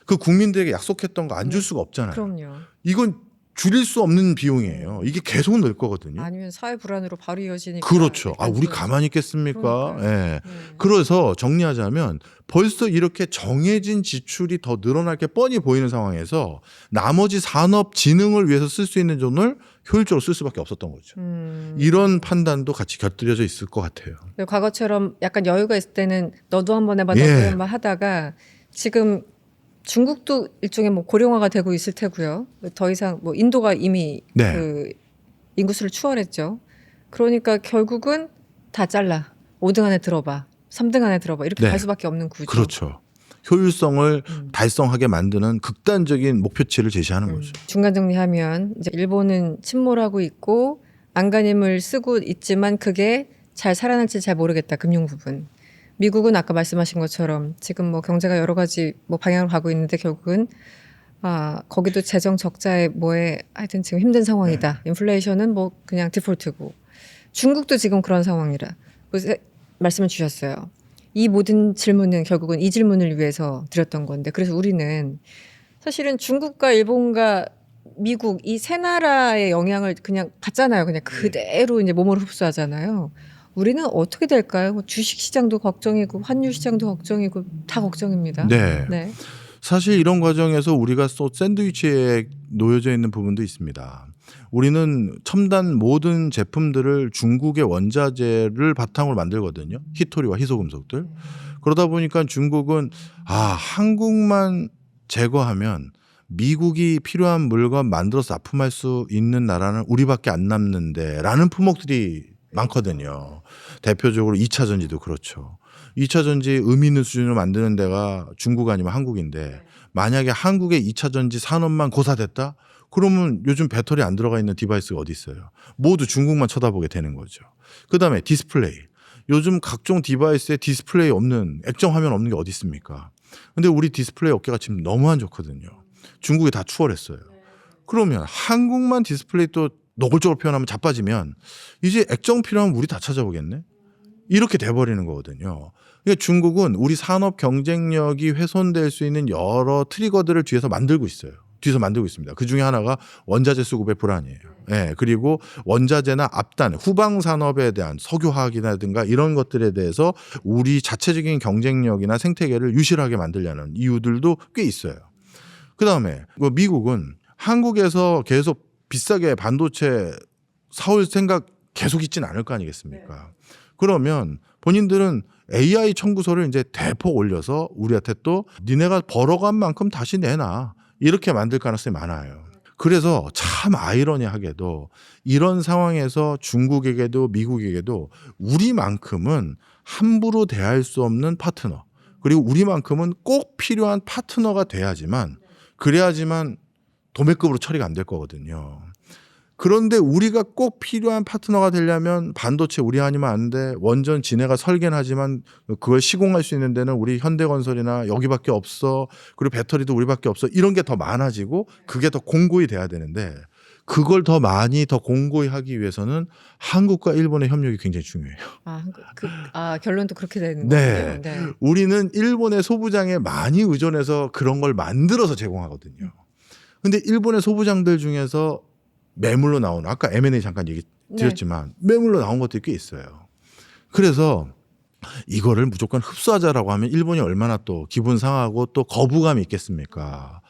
그 국민들에게 약속했던 거 안 줄 수가 없잖아요. 그럼요. 이건 줄일 수 없는 비용이에요. 이게 계속 늘 거거든요. 아니면 사회 불안으로 바로 이어지니까. 그렇죠. 약간 우리 좀- 가만히 있겠습니까? 그러니까요. 예. 네. 그래서 정리하자면 벌써 이렇게 정해진 지출이 더 늘어날 게 뻔히 보이는 상황에서 나머지 산업 진흥을 위해서 쓸 수 있는 돈을 효율적으로 쓸 수밖에 없었던 거죠. 이런 판단도 같이 곁들여져 있을 것 같아요. 과거처럼 약간 여유가 있을 때는 너도 한번 해봐, 예. 너도 한번 하다가 지금 중국도 일종의 뭐 고령화가 되고 있을 테고요. 더 이상 뭐 인도가 이미 네. 그 인구수를 추월했죠. 그러니까 결국은 다 잘라. 5등 안에 들어봐. 3등 안에 들어봐. 이렇게 네. 갈 수밖에 없는 구조. 그렇죠. 효율성을 음. 달성하게 만드는 극단적인 목표치를 제시하는 거죠. 중간 정리하면 이제 일본은 침몰하고 있고 안간힘을 쓰고 있지만 그게 잘 살아날지 잘 모르겠다. 금융 부분. 미국은 아까 말씀하신 것처럼 지금 뭐 경제가 여러 가지 뭐 방향으로 가고 있는데 결국은 거기도 재정 적자에 뭐에 하여튼 지금 힘든 상황이다. 인플레이션은 뭐 그냥 디폴트고 중국도 지금 그런 상황이라 그래서 말씀을 주셨어요. 이 모든 질문은 결국은 이 질문을 위해서 드렸던 건데 그래서 우리는 사실은 중국과 일본과 미국 이 세 나라의 영향을 그냥 받잖아요. 그냥 그대로 이제 몸으로 흡수하잖아요. 우리는 어떻게 될까요? 뭐 주식 시장도 걱정이고 환율 시장도 걱정이고 다 걱정입니다. 네. 네. 사실 이런 과정에서 우리가 또 샌드위치에 놓여져 있는 부분도 있습니다. 우리는 첨단 모든 제품들을 중국의 원자재를 바탕으로 만들거든요. 희토리와 희소금속들. 그러다 보니까 중국은 한국만 제거하면 미국이 필요한 물건 만들어서 납품할 수 있는 나라는 우리밖에 안 남는데 라는 품목들이 많거든요. 대표적으로 2차 전지도 그렇죠. 2차 전지 의미 있는 수준으로 만드는 데가 중국 아니면 한국인데 만약에 한국의 2차 전지 산업만 고사됐다? 그러면 요즘 배터리 안 들어가 있는 디바이스가 어디 있어요? 모두 중국만 쳐다보게 되는 거죠. 그다음에 디스플레이. 요즘 각종 디바이스에 디스플레이 없는 액정 화면 없는 게 어디 있습니까? 근데 우리 디스플레이 업계가 지금 너무 안 좋거든요. 중국이 다 추월했어요. 그러면 한국만 디스플레이 또 노골적으로 표현하면 자빠지면 이제 액정 필요하면 우리 다 찾아보겠네? 이렇게 돼버리는 거거든요. 그러니까 중국은 우리 산업 경쟁력이 훼손될 수 있는 여러 트리거들을 뒤에서 만들고 있어요. 뒤에서 만들고 있습니다. 그 중에 하나가 원자재 수급의 불안이에요. 예, 그리고 원자재나 앞단, 후방 산업에 대한 석유화학이라든가 이런 것들에 대해서 우리 자체적인 경쟁력이나 생태계를 유실하게 만들려는 이유들도 꽤 있어요. 그 다음에 미국은 한국에서 계속 비싸게 반도체 사올 생각 계속 있진 않을 거 아니겠습니까? 그러면 본인들은 AI 청구서를 이제 대폭 올려서 우리한테 또 니네가 벌어간 만큼 다시 내놔. 이렇게 만들 가능성이 많아요. 그래서 참 아이러니하게도 이런 상황에서 중국에게도 미국에게도 우리만큼은 함부로 대할 수 없는 파트너, 그리고 우리만큼은 꼭 필요한 파트너가 돼야지만 그래야지만 도매급으로 처리가 안 될 거거든요. 그런데 우리가 꼭 필요한 파트너가 되려면 반도체 우리 아니면 안 돼. 원전 지네가 설계는 하지만 그걸 시공할 수 있는 데는 우리 현대건설이나 여기밖에 없어. 그리고 배터리도 우리밖에 없어. 이런 게 더 많아지고 그게 더 공고히 돼야 되는데 그걸 더 많이 더 공고히 하기 위해서는 한국과 일본의 협력이 굉장히 중요해요. 결론도 그렇게 되는 네. 거군요. 네. 우리는 일본의 소부장에 많이 의존해서 그런 걸 만들어서 제공하거든요. 근데 일본의 소부장들 중에서 매물로 나오는 아까 M&A 잠깐 얘기 드렸지만 매물로 나온 것들이 꽤 있어요. 그래서 이거를 무조건 흡수하자라고 하면 일본이 얼마나 또 기분 상하고 또 거부감이 있겠습니까?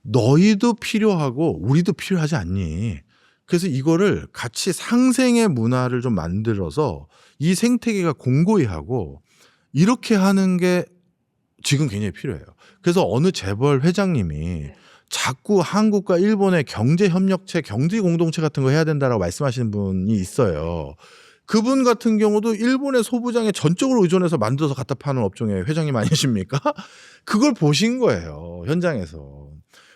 너희도 필요하고 우리도 필요하지 않니? 그래서 이거를 같이 상생의 문화를 좀 만들어서 이 생태계가 공고히 하고 이렇게 하는 게 지금 굉장히 필요해요. 그래서 어느 재벌 회장님이 자꾸 한국과 일본의 경제 협력체, 경제 공동체 같은 거 해야 된다라고 말씀하시는 분이 있어요. 그분 같은 경우도 일본의 소부장에 전적으로 의존해서 만들어서 갖다 파는 업종의 회장님 아니십니까? 그걸 보신 거예요, 현장에서.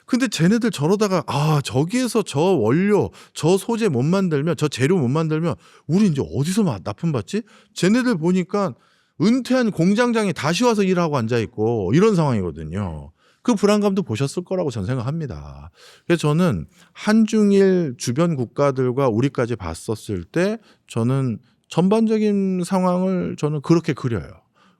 근데 쟤네들 저러다가 저기에서 저 원료, 저 소재 못 만들면, 저 재료 못 만들면 우리 이제 어디서 납품받지? 쟤네들 보니까 은퇴한 공장장이 다시 와서 일하고 앉아 있고 이런 상황이거든요. 그 불안감도 보셨을 거라고 저는 생각합니다. 그래서 저는 한중일 주변 국가들과 우리까지 봤었을 때 저는 전반적인 상황을 저는 그렇게 그려요.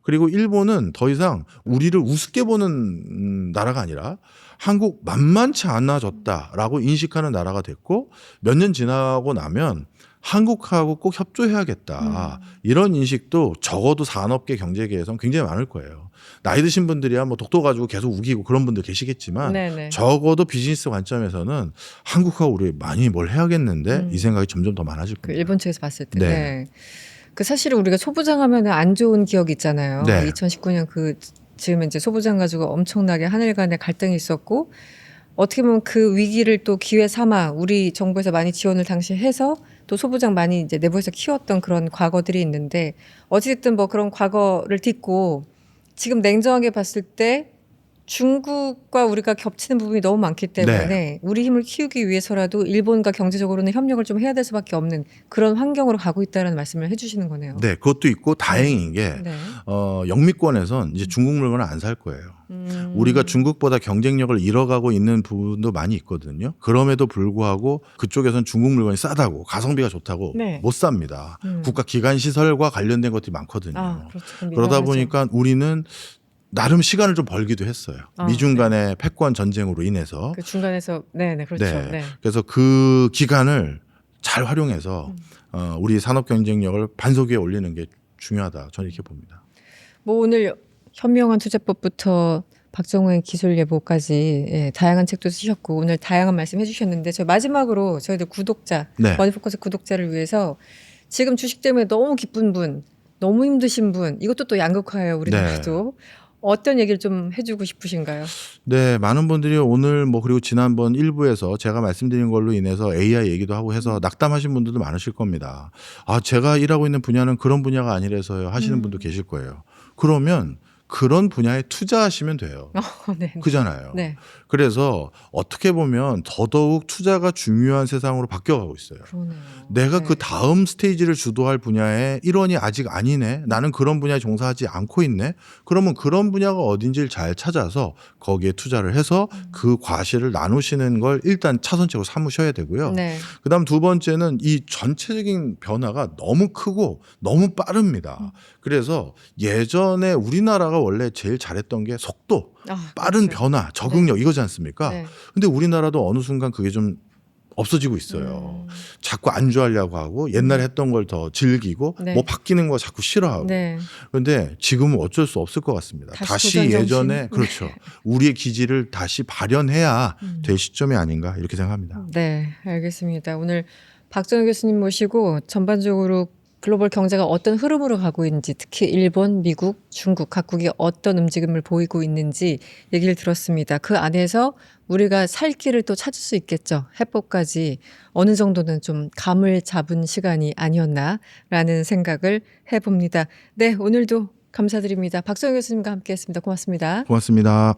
그리고 일본은 더 이상 우리를 우습게 보는 나라가 아니라 한국 만만치 않아졌다라고 인식하는 나라가 됐고, 몇 년 지나고 나면 한국하고 꼭 협조해야겠다. 이런 인식도 적어도 산업계 경제계에서는 굉장히 많을 거예요. 나이 드신 분들이야 뭐 독도 가지고 계속 우기고 그런 분들 계시겠지만 네네. 적어도 비즈니스 관점에서는 한국하고 우리 많이 뭘 해야겠는데 이 생각이 점점 더 많아질 그 겁니다. 일본 측에서 봤을 때. 네. 네. 그 사실은 우리가 소부장 하면은 안 좋은 기억이 있잖아요. 네. 2019년 그 지금 이제 소부장 가지고 엄청나게 하늘 간에 갈등이 있었고, 어떻게 보면 그 위기를 또 기회 삼아 우리 정부에서 많이 지원을 당시 해서 또 소부장 많이 이제 내부에서 키웠던 그런 과거들이 있는데, 어찌됐든 뭐 그런 과거를 딛고 지금 냉정하게 봤을 때 중국과 우리가 겹치는 부분이 너무 많기 때문에 우리 힘을 키우기 위해서라도 일본과 경제적으로는 협력을 좀 해야 될 수밖에 없는 그런 환경으로 가고 있다는 말씀을 해주시는 거네요. 네, 그것도 있고 다행인 게 네. 영미권에선 이제 중국 물건을 안 살 거예요. 우리가 중국보다 경쟁력을 잃어가고 있는 부분도 많이 있거든요. 그럼에도 불구하고 그쪽에선 중국 물건이 싸다고, 가성비가 좋다고 네. 못 삽니다. 국가 기관 시설과 관련된 것들이 많거든요. 그렇죠. 그럼 그러다 민감하죠. 보니까 우리는 나름 시간을 좀 벌기도 했어요. 미중 간의 패권 전쟁으로 인해서. 그 중간에서 네네 그렇죠. 네. 네. 그래서 그 기간을 잘 활용해서 우리 산업 경쟁력을 반석 위에 올리는 게 중요하다. 저는 이렇게 봅니다. 뭐 오늘 현명한 투자법부터 박정호의 기술 예보까지 다양한 책도 쓰셨고 오늘 다양한 말씀 해주셨는데, 저 마지막으로 저희들 구독자, 네. 머니포커스 구독자를 위해서 지금 주식 때문에 너무 기쁜 분, 너무 힘드신 분, 이것도 또 양극화예요 우리나라도. 어떤 얘기를 좀 해주고 싶으신가요? 네, 많은 분들이 오늘 뭐 그리고 지난번 일부에서 제가 말씀드린 걸로 인해서 AI 얘기도 하고 해서 낙담하신 분들도 많으실 겁니다. 제가 일하고 있는 분야는 그런 분야가 아니라서요 하시는 분도 계실 거예요. 그러면 그런 분야에 투자하시면 돼요. 네. 그잖아요. 네. 그래서 어떻게 보면 더더욱 투자가 중요한 세상으로 바뀌어가고 있어요. 그러네요. 내가 네. 그 다음 스테이지를 주도할 분야의 일원이 아직 아니네. 나는 그런 분야에 종사하지 않고 있네. 그러면 그런 분야가 어딘지를 잘 찾아서 거기에 투자를 해서 그 과실을 나누시는 걸 일단 차선책으로 삼으셔야 되고요. 네. 그다음 두 번째는 이 전체적인 변화가 너무 크고 너무 빠릅니다. 그래서 예전에 우리나라가 원래 제일 잘했던 게 속도, 빠른 그렇죠. 변화, 적응력 이거지 않습니까? 네. 근데 우리나라도 어느 순간 그게 좀 없어지고 있어요. 자꾸 안주하려고 하고 옛날에 했던 걸 더 즐기고 네. 뭐 바뀌는 거 자꾸 싫어하고. 네. 그런데 지금은 어쩔 수 없을 것 같습니다. 다시 다시 도전 예전에 정신. 그렇죠. 우리의 기질을 다시 발현해야 될 시점이 아닌가 이렇게 생각합니다. 네, 알겠습니다. 오늘 박정희 교수님 모시고 전반적으로 글로벌 경제가 어떤 흐름으로 가고 있는지, 특히 일본, 미국, 중국 각국이 어떤 움직임을 보이고 있는지 얘기를 들었습니다. 그 안에서 우리가 살 길을 또 찾을 수 있겠죠. 해법까지 어느 정도는 좀 감을 잡은 시간이 아니었나라는 생각을 해봅니다. 네, 오늘도 감사드립니다. 박정희 교수님과 함께했습니다. 고맙습니다. 고맙습니다.